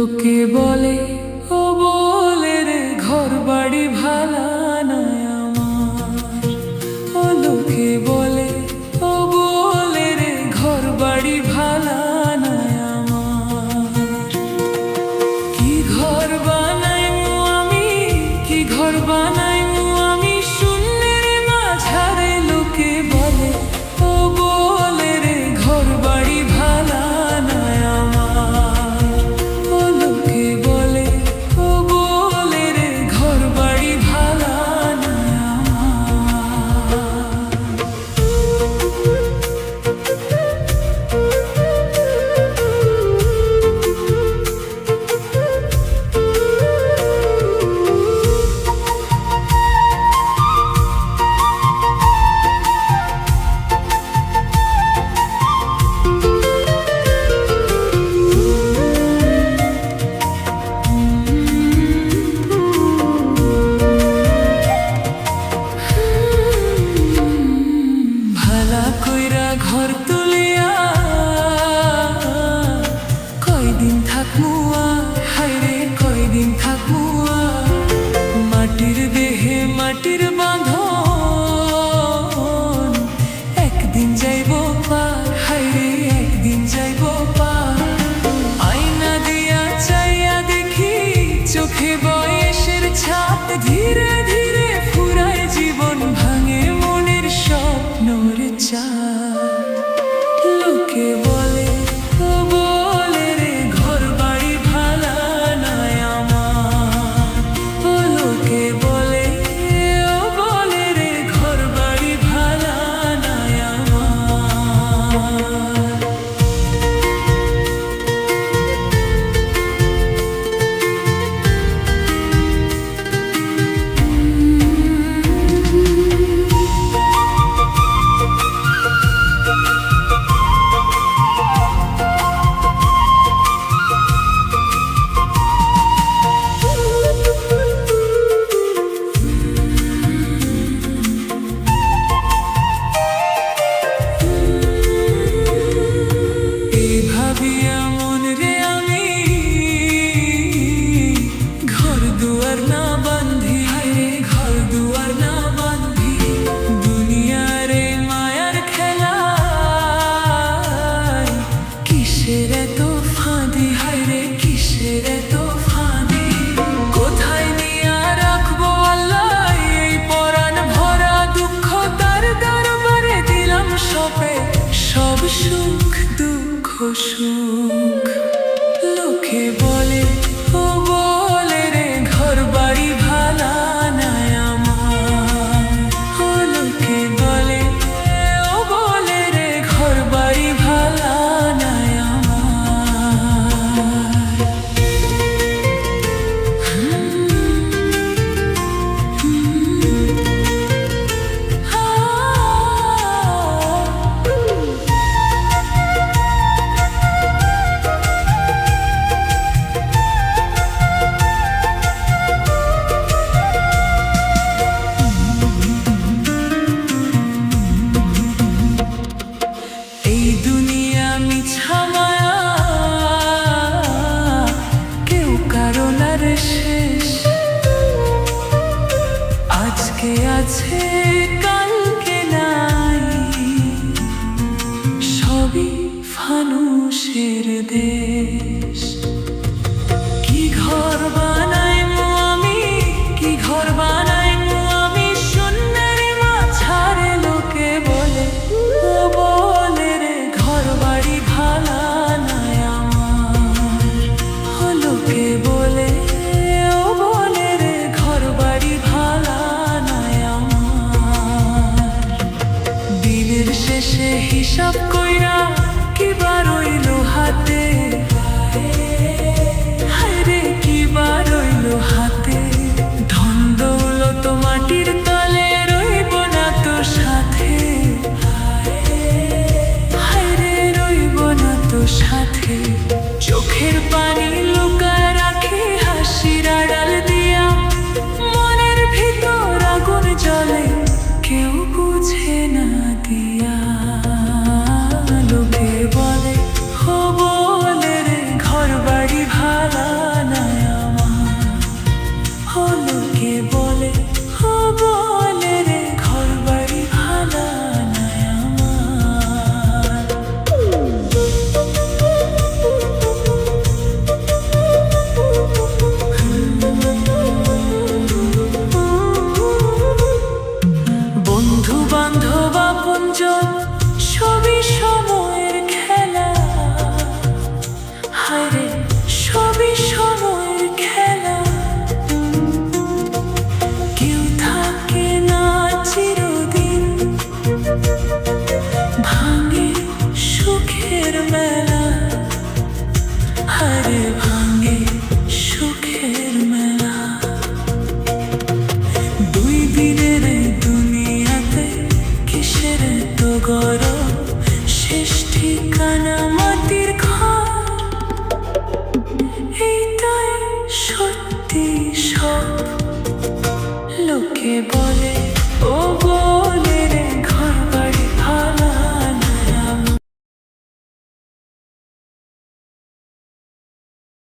লোকে বলে ও বলে রে ঘর বাড়ি ভালা নাই আমার। ও লোকে বলে ও বলে রে ঘর বাড়ি ভালা নাই আমার। কি ঘর বানাইমু আমি, কি ঘর বানাইমু আমি শূন্যের মাঝারে। লোকে বলে ও বলে রে ঘর বাড়ি ভালা নাই আমার। ও লোকে বলে ও বলে রে ঘর বাড়ি ভালা নাই ঘর তুলিয়া কয়দিন থাকমু হায়রে কয়দিন থাকমু মাটির দেহে মাটির বাঁধন। একদিন যাইব পার হায়রে একদিন যাইব পার। আয়না দিয়া চাইয়া দেখি চোখে বয়সের ছাপ। ধীরে ধীরে ফুরায় জীবন ভাঙে মনের স্বপ্নর চার। লোকে বলে ও বলে রে ঘর বাড়ি ভালা নাই আমার। বলে